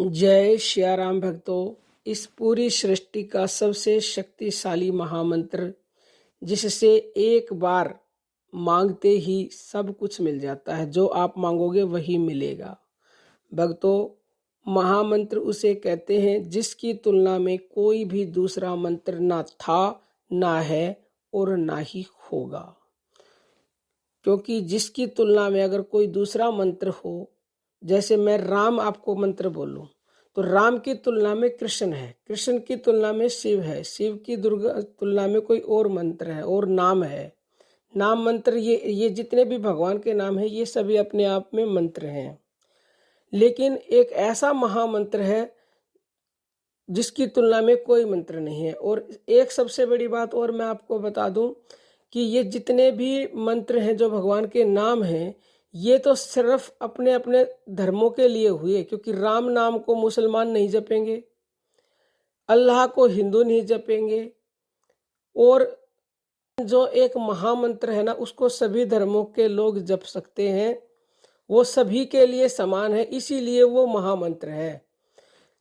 जय श्या राम भक्तों। इस पूरी सृष्टि का सबसे शक्तिशाली महामंत्र जिससे एक बार मांगते ही सब कुछ मिल जाता है, जो आप मांगोगे वही मिलेगा। भक्तों, महामंत्र उसे कहते हैं जिसकी तुलना में कोई भी दूसरा मंत्र ना था, ना है और ना ही होगा। क्योंकि जिसकी तुलना में अगर कोई दूसरा मंत्र हो, जैसे मैं राम आपको मंत्र बोलूं तो राम की तुलना में कृष्ण है, कृष्ण की तुलना में शिव है, शिव की दुर्गा तुलना में कोई और मंत्र है और नाम है। नाम मंत्र ये जितने भी भगवान के नाम है ये सभी अपने आप में मंत्र हैं। लेकिन एक ऐसा महामंत्र है जिसकी तुलना में कोई मंत्र नहीं है। और एक सबसे बड़ी बात और मैं आपको बता दूं कि ये जितने भी मंत्र हैं जो भगवान के नाम हैं, ये तो सिर्फ अपने अपने धर्मों के लिए हुए, क्योंकि राम नाम को मुसलमान नहीं जपेंगे, अल्लाह को हिंदू नहीं जपेंगे, और जो एक महामंत्र है ना उसको सभी धर्मों के लोग जप सकते हैं, वो सभी के लिए समान है, इसीलिए वो महामंत्र है।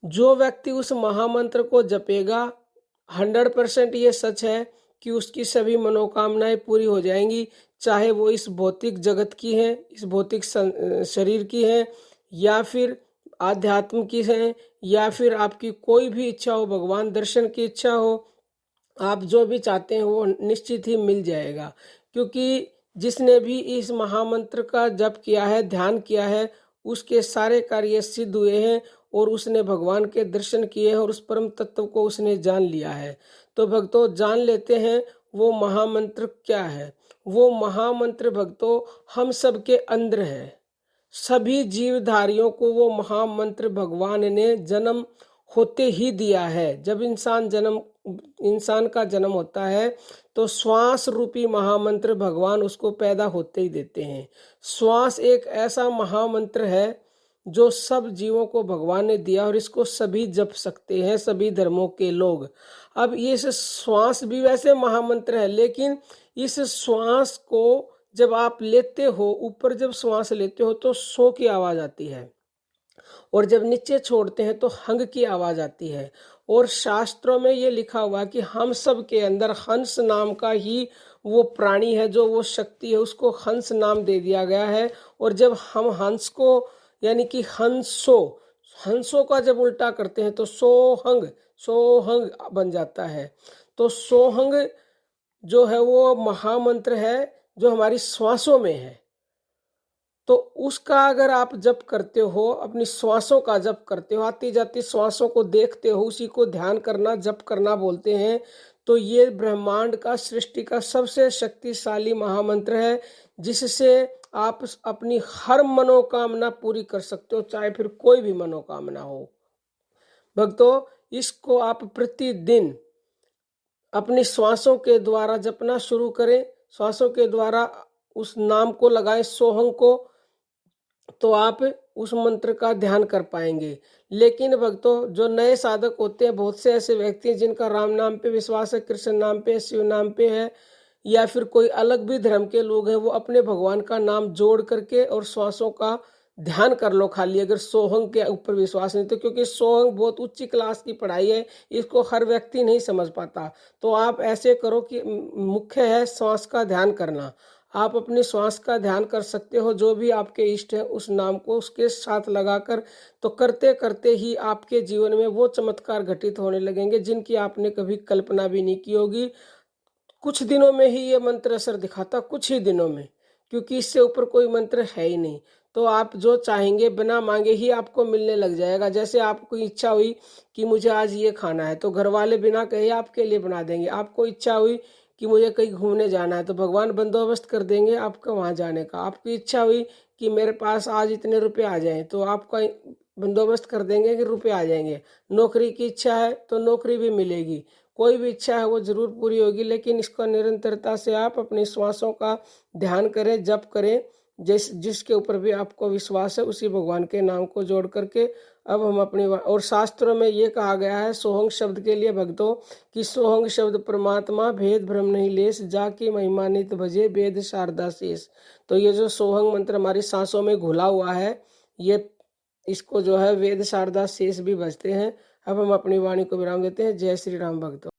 जो व्यक्ति उस महामंत्र को जपेगा 100% ये सच है कि उसकी सभी मनोकामनाएं पूरी हो जाएंगी, चाहे वो इस भौतिक जगत की है, इस भौतिक शरीर की है, या फिर आध्यात्म की है, या फिर आपकी कोई भी इच्छा हो, भगवान दर्शन की इच्छा हो, आप जो भी चाहते हैं वो निश्चित ही मिल जाएगा। क्योंकि जिसने भी इस महामंत्र का जप किया है, ध्यान किया है, उसके सारे कार्य सिद्ध हुए हैं और उसने भगवान के दर्शन किए हैं और उस परम तत्व को उसने जान लिया है। तो भक्तों, जान लेते हैं वो महामंत्र क्या है। वो महामंत्र भक्तों हम सब के अंदर है, सभी जीवधारियों को वो महामंत्र भगवान ने जन्म होते ही दिया है। जब इंसान का जन्म होता है तो श्वास रूपी महामंत्र भगवान उसको पैदा होते ही देते हैं। श्वास एक ऐसा महामंत्र है जो सब जीवों को भगवान ने दिया और इसको सभी जप सकते हैं, सभी धर्मों के लोग। अब इस श्वास भी वैसे महामंत्र है, लेकिन इस श्वास को जब आप लेते हो, ऊपर जब श्वास लेते हो तो सो की आवाज आती है, और जब नीचे छोड़ते हैं तो हंग की आवाज आती है। और शास्त्रों में ये लिखा हुआ कि हम सब के अंदर हंस नाम का ही वो प्राणी है, जो वो शक्ति है, उसको हंस नाम दे दिया गया है। और जब हम हंस को यानी कि हंसों का जब उल्टा करते हैं तो सोहंग बन जाता है। तो सोहंग जो है वो महामंत्र है जो हमारी श्वासों में है। तो उसका अगर आप जप करते हो, अपनी श्वासों का जप करते हो, आती जाती श्वासों को देखते हो, उसी को ध्यान करना, जप करना बोलते हैं, तो ये ब्रह्मांड का, सृष्टि का सबसे शक्तिशाली महामंत्र है, जिससे आप अपनी हर मनोकामना पूरी कर सकते हो, चाहे फिर कोई भी मनोकामना हो। भक्तों, इसको आप प्रतिदिन अपनी श्वासों के द्वारा जपना शुरू करें, श्वासों के द्वारा उस नाम को लगाएं, सोहंग को, तो आप उस मंत्र का ध्यान कर पाएंगे। लेकिन भक्तों, जो नए साधक होते हैं, बहुत से ऐसे व्यक्ति हैं जिनका राम नाम पे विश्वास है, कृष्ण नाम पे, शिव नाम पे है, या फिर कोई अलग भी धर्म के लोग हैं, वो अपने भगवान का नाम जोड़ करके और श्वासों का ध्यान कर लो खाली, अगर सोहंग के ऊपर विश्वास नहीं तो। क्योंकि सोहंग बहुत उच्च क्लास की पढ़ाई है, इसको हर व्यक्ति नहीं समझ पाता। तो आप ऐसे करो कि मुख्य है श्वास का ध्यान करना। आप अपनी श्वास का ध्यान कर सकते हो, जो भी आपके इष्ट है उस नाम को उसके साथ लगाकर, तो करते करते ही आपके जीवन में वो चमत्कार घटित होने लगेंगे जिनकी आपने कभी कल्पना भी नहीं की होगी। कुछ दिनों में ही ये मंत्र असर दिखाता, कुछ ही दिनों में, क्योंकि इससे ऊपर कोई मंत्र है ही नहीं। तो आप जो चाहेंगे बिना मांगे ही आपको मिलने लग जाएगा। जैसे आपको इच्छा हुई कि मुझे आज ये खाना है, तो घर वाले बिना कहे आपके लिए बना देंगे। आपको इच्छा हुई कि मुझे कहीं घूमने जाना है, तो भगवान बंदोबस्त कर देंगे आपका वहां जाने का। आपकी इच्छा हुई कि मेरे पास आज इतने रुपए आ जाएं, तो आपका बंदोबस्त कर देंगे कि रुपए आ जाएंगे। नौकरी की इच्छा है तो नौकरी भी मिलेगी। कोई भी इच्छा है वो जरूर पूरी होगी। लेकिन इसका निरंतरता से आप अपनी श्वासों का ध्यान करें, जप करें, जिसके ऊपर भी आपको विश्वास है उसी भगवान के नाम को जोड़ करके। अब हम अपनी, और शास्त्रों में ये कहा गया है सोहंग शब्द के लिए भक्तों कि सोहंग शब्द परमात्मा भेद भ्रम नहीं लेस, जाकी महिमा नित भजे वेद शारदा शेष। तो ये जो सोहंग मंत्र हमारी सांसों में घुला हुआ है, ये इसको जो है वेद शारदा शेष भी बजते हैं। अब हम अपनी वाणी को विराम देते हैं। जय श्री राम भक्तों।